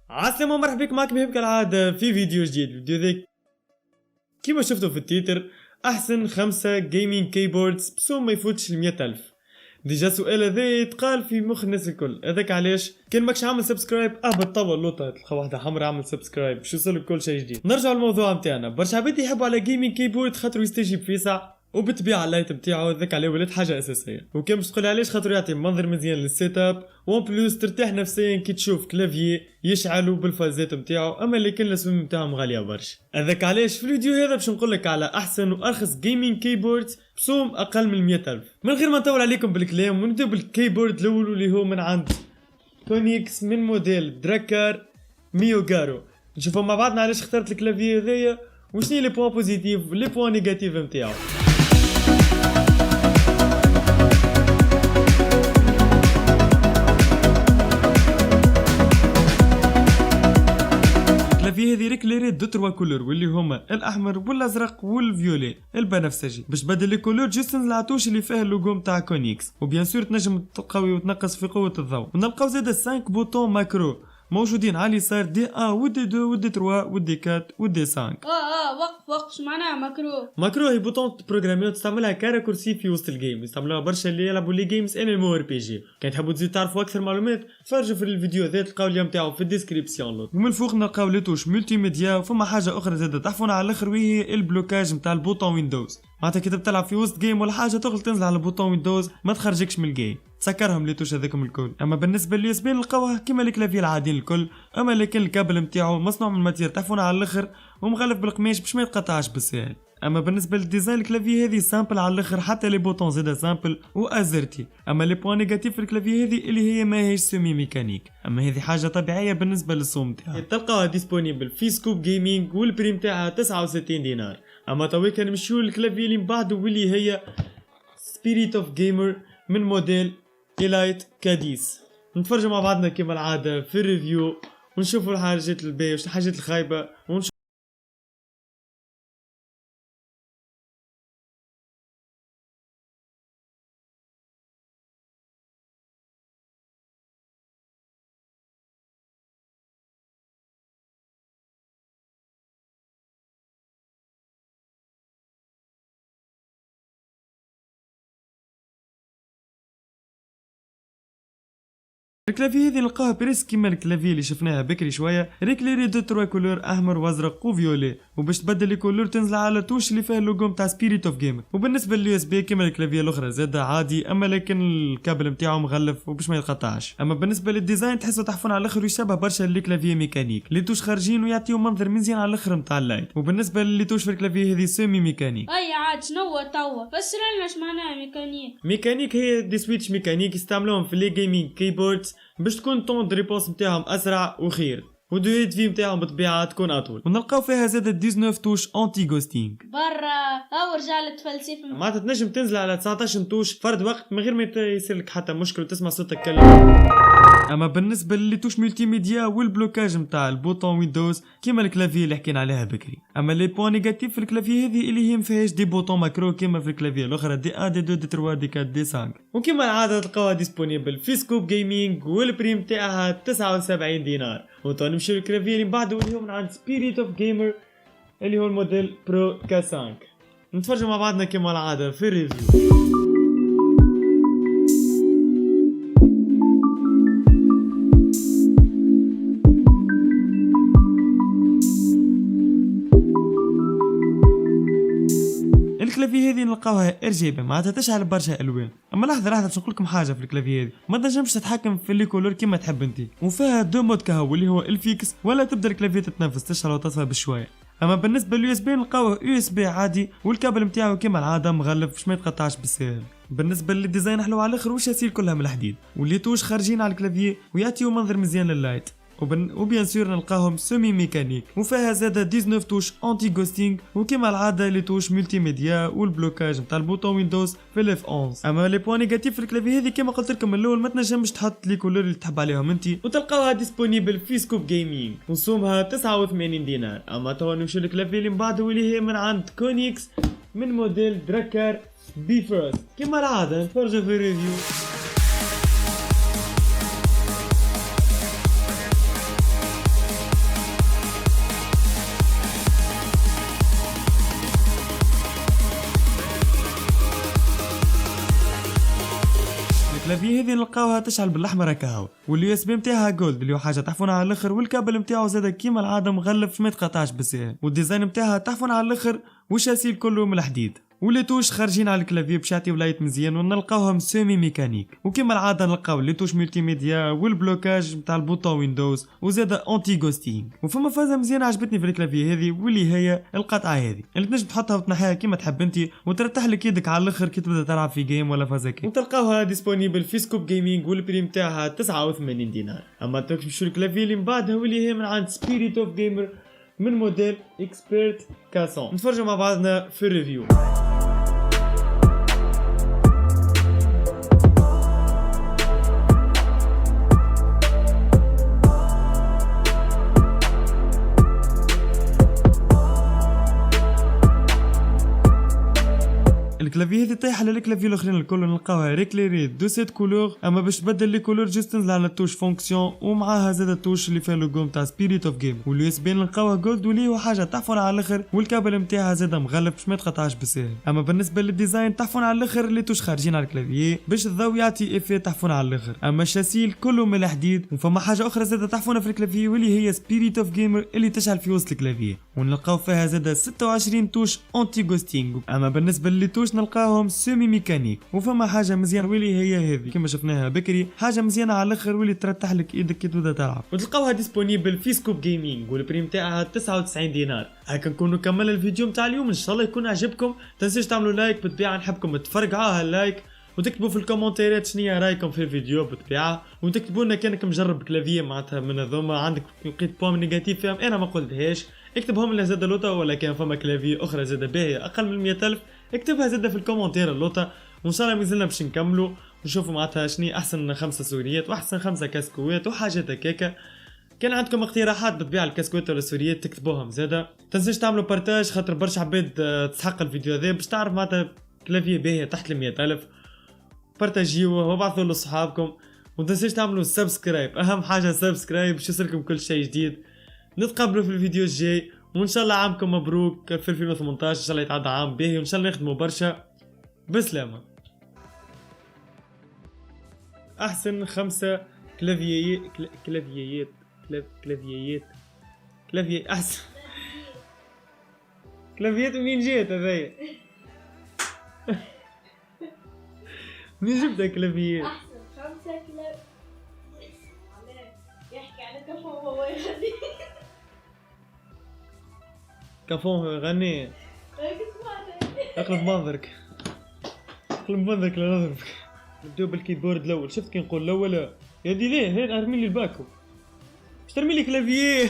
عسلامة ومرحبا بك معك مهيب كالعادة في فيديو جديد. الفيديو ذاك كيما شفتوا في التيتر أحسن 5 جيمنج كيبوردز بسوم ما يفوتش 100,000. ديجا سؤال هذا يتقال في مخ الناس الكل، هذاك علاش كان ماكش عامل سبسكرايب اهبط توا اللوطه تلقى واحده حمراء عامل سبسكرايب باش يوصلك كل شيء جديد. نرجعوا للموضوع نتاعنا. برشا عباد يحبوا على جيمنج كيبورد خاطر يستجيب فيسع وبالطبيعه اللايت نتاعو هذاك عليه ولات حاجه اساسيه، وكان باش تقول علاش خاطر يعطي منظر مزيان للسيت اب، وان بلوس ترتاح نفسيا كي تشوف كلافيي يشعلوا بالفازات نتاعو، اما لكن الاسهم نتاعهم غاليه برشا. هذاك علاش في الفيديو هذا باش نقول لك على احسن وارخص جيمنج كيبورد بسوم اقل من 100,000. من غير ما نطول عليكم بالكلام ونبداو بالكيبورد الاول اللي هو من عند كونيكس من موديل دراكار ميوغارو. نشوفوا مع بعضنا علاش اخترت الكلافيي هذايا وشنو لي بوان بوزيتيف ولي بوان نيجاتيف نتاعو. الكلافيي هذه ريكليري دو تروا كولور واللي هما الاحمر والازرق والفيولي البنفسجي باش تبدل لي كولور جوست العطوش اللي فيه اللوغو نتاع كونيكس، وبيان سور تنجم تقوي وتنقص في قوه الضوء. ونلقاو زاده 5 بوطون ماكرو موجودين على اليسار، دي 1 ودي 2 ودي 3 ودي 4 ودي 5. وقف شو معناها ماكرو؟ ماكرو هي بوطون بروغرامي تستعملها كرسي في وسط الجيم، يستعملوها برشا اللي يلعبوا لي جيمز ام ام او ار بي جي. كان تحبوا تزيد تعرفوا اكثر معلومات تفرجوا في الفيديو هذا، تلقاو اللي نتاعو في الديسكريبسيون. ومن الفوق نلقاو لي توش ملتي ميديا، وفما حاجه اخرى زاده تحفون على الاخر وهي البلوكاج نتاع البوطون ويندوز. معناتها كي تلعب في وسط جيم ولا حاجه تغلط تنزل على البوطون ويندوز ما تخرجكش من الجيم، تسكرهم لي توش هذاكم الكل. اما بالنسبه لليو اس بي نلقاوها كيما الكلافي العاديين الكل، اما لكن الكابل نتاعو مصنوع من ماتير تحفون على الاخر ومغلف بالقماش باش ما يتقطعش بالسهل. اما بالنسبه للديزاين الكلافي هذه سامبل على الاخر، حتى لي بوطون زاده سامبل وازرتي. اما لي بوان نيجاتيف في الكلافي هذه اللي هي ماهيش سيمي ميكانيك، اما هذه حاجه طبيعيه بالنسبه للصوم تاعها. تلقاوها ديسپونيبل في سكوب جيمنج والبريم تاعها 69 دينار. اما توي كان نمشيو للكلافي اللي من بعد واللي هي سبيريت اوف جيمر من موديل إلايت كاديس. نتفرجوا مع بعضنا كما العاده في الريفيو ونشوفوا الحاجات الباهيه والحاجات الخايبه ونشوف. الكلافي هذه نلقاها بريسك كيما الكلافي اللي شفناها بكري شويه، ريكليري دو تروا كولور احمر وازرق وفيولي، وباش تبدل الكولور تنزل على توش اللي فيها اللوغو نتاع سبيريت اوف جيمر. وبالنسبه لليو اس بي كيما الكلافي الاخرى زاده عادي، اما لكن الكابل نتاعو مغلف وباش ما يتقطعش. اما بالنسبه للديزاين تحسوا تحفون على الاخر ويشبه برشا للكلافي ميكانيك، لي توش خارجين ويعطيو منظر مزيان على الاخر نتاع اللايت. وبالنسبه للي توش في الكلافي هذه سيمي ميكانيك. اي عاد شنو توا فسر لنا اش معناها ميكانيك. ميكانيك هي دي سويتش ميكانيك يستعملوهم في لي جيمنج كيبوردز باش تكون طون دو ريبونس نتاعهم اسرع وخير، ودويت في نتاعهم بالطبيعه تكون اطول. ونلقاو فيها زاد 19 توش انتي غوستينغ. برا او رجال تفلسف معناتها تنجم تنزل على 19 توش فرد وقت من غير ما يصير لك حتى مشكل وتسمع صوتك كلام. اما بالنسبه للي توش ملتي ميديا والبلوكاج نتاع البوطون ويندوز كيما الكلافي اللي حكينا عليها بكري. اما لي بوان نيجاتيف في الكلافي هذه اللي هي ما فيهاش دي بوطون ماكرو كيما في الكلافي الاخرى دي 1 دي 2 دي 3 دي 4 دي 5. وكيما العاده تلقاوها ديسپونيبل في سكوب جيمنج والبريم تاعها 79 دينار. وتو نمشيو للكلافي اللي بعده اللي هو من عند سبيريت اوف جيمر اللي هو الموديل برو كا 5. نتفرجوا مع بعضنا كيما العاده في الريفيو. الكلافي هذه نلقاوها ارجيبه معناتها تشعل برشا الوان. اما لحظه باش نقول لكم حاجه في الكلافي هذه، ما تنجمش تتحكم في لي كولور كيما تحب انت، وفيها دو مود كهو اللي هو الفيكس ولا تبدا الكلافي تتنفس تشعل وتطفى بشويه. اما بالنسبه لليو اس بي نلقاوه يو اس بي عادي والكابل نتاعو كيما العاده مغلف باش ما يتقطعش بالسهل. بالنسبه للديزاين حلو على الاخر والشاسيل كلها من الحديد، واللي توش خارجين على الكلافي ويعطيو منظر مزيان لللايت. وبيان سور نلقاهم سيمي ميكانيك، وفيها زاده 19 توش انتي غوستينغ وكيما العاده لي توش ملتي ميديا والبلوكاج نتاع البوطون ويندوز في الاف 11. اما لي بوان نيجاتيف في الكلافي هذه كيما قلت لكم من الاول ما تنجمش تحط لي كولور اللي تحب عليهم انت، وتلقاوها ديسپونيبل في سكوب جيمنج وسومها 89 دينار. اما توا نمشيو للكلافي اللي من بعده واللي هي من عند كونيكس من موديل دراكار بي فيرست. كيما العاده نتفرجوا في الريفيو. الكلافي هذه نلقاوها تشعل بالاحمر هكاهو، واليو اس بي نتاعها جولد اللي هو حاجه تحفون على الاخر، والكابل نتاعو زاد كيما العاده مغلف ما يتقطعش بالساهل، والديزاين نتاعها تحفون على الاخر، والشاسيل كله من الحديد، ولي توش خارجين على الكلافي باش يعطيو لايت مزيان، ونلقاوهم سيمي ميكانيك، وكما العاده نلقاو لي توش ملتي ميديا والبلوكاج نتاع البوطون ويندوز، وزاد انتي غوستينغ. وفما فازه مزيانه عجبتني في الكلافي هذه، واللي هي القطعه هذه اللي تنجم تحطها وتنحيها كيما تحب انت، وترتاح لك يدك على الاخر كي تبدا تلعب في جيم ولا فازه كي. وتلقاوها ديسپونيبل في سكوب جيمنج، والبريم تاعها 89 دينار. اما تمشيو الكلافي اللي من بعدها واللي هي من عند سبيريت اوف جيمر من موديل اكسبيرت كاسون. نتفرجوا مع بعضنا في الريفيو. الكلافي هذه طايحه على الكلافي الاخرين الكل، نلقاوها ريكليري دو سيت كولور، اما باش تبدل لي كولور جوست تنزل على التوش فونكسيون، ومعاها زاد التوش اللي فيها لوغو نتاع سبيريت اوف جيم، واليو اس بي نلقاوها جولد واللي هو حاجه تحفون على الاخر، والكابل نتاعها زاد مغلف باش ما يتقطعش بالساهل. اما بالنسبه للديزاين تحفون على الاخر، اللي توش خارجين على الكلافي باش الضوء يعطي افيه تحفون على الاخر، اما الشاسيل كله من الحديد. وفما حاجه اخرى زاد تحفون في الكلافي واللي هي سبيريت اوف جيمر اللي تشعل في وسط الكلافي، ونلقاو فيها زاد 26 توش انتي غوستينغ. اما بالنسبه للتوش نلقاهم سيمي ميكانيك. وفما حاجه مزيانه واللي هي هذه كما شفناها بكري، حاجه مزيانه على الاخر واللي ترتاح لك ايدك كي تبدا تلعب، وتلقاوها ديسپونيبل في سكوب جيمنج، والبريم تاعها 99 دينار. هكا نكونوا كملنا الفيديو نتاع اليوم، ان شاء الله يكون عجبكم. تنسيش تعملوا لايك بالطبيعه، نحبكم تفرقعوها اللايك، وتكتبوا في الكومنتات شنو رايكم في الفيديو بالطبيعه، وتكتبوا لنا كانك مجرب كلافيه معناتها من هذوما عندك لقيت بوم نيجاتيف فيهم انا ما قلتهاش، اكتبهم لنا زاد لوطا، ولا كان فما كلافيه اخرى زاد باهيه اقل من 100,000 اكتبها زاد في الكومنتير اللوطا، وان شاء الله مازلنا باش نكملوا ونشوفوا معناتها شنو احسن 5 سوريات واحسن 5 كاسكوات وحاجات هكاكا. كان عندكم اقتراحات بالطبيعه الكاسكوات ولا السوريات تكتبوهم زاده. تنسوش تعملوا بارتاج خاطر برشا عباد تسحق الفيديو هذا باش تعرف معناتها كلافيه باهيه تحت 100,000. بارتاجيوه وابعثوا لصحابكم، ومتنسوش تعملوا سبسكرايب، اهم حاجه سبسكرايب باش يوصلكم كل شيء جديد. نتقابلوا في الفيديو الجاي، وان شاء الله عامكم مبروك في 2018، ان شاء الله يتعدى عام باهي، وان شاء الله نخدموا برشا. بسلامه. احسن 5 كلافيات احسن كلافيات. منين جيت هذايا؟ منين جبتها كلافيات؟ احسن 5 كلاب يحكي على كفو وهو يغني. كفون يغني. اقلب منظرك لا نضربك. نبداو بالكيبورد الاول. شفت كي نقول الاول يا دي ليه هين ارمي لي الباكو باش ترمي لي كلافييه.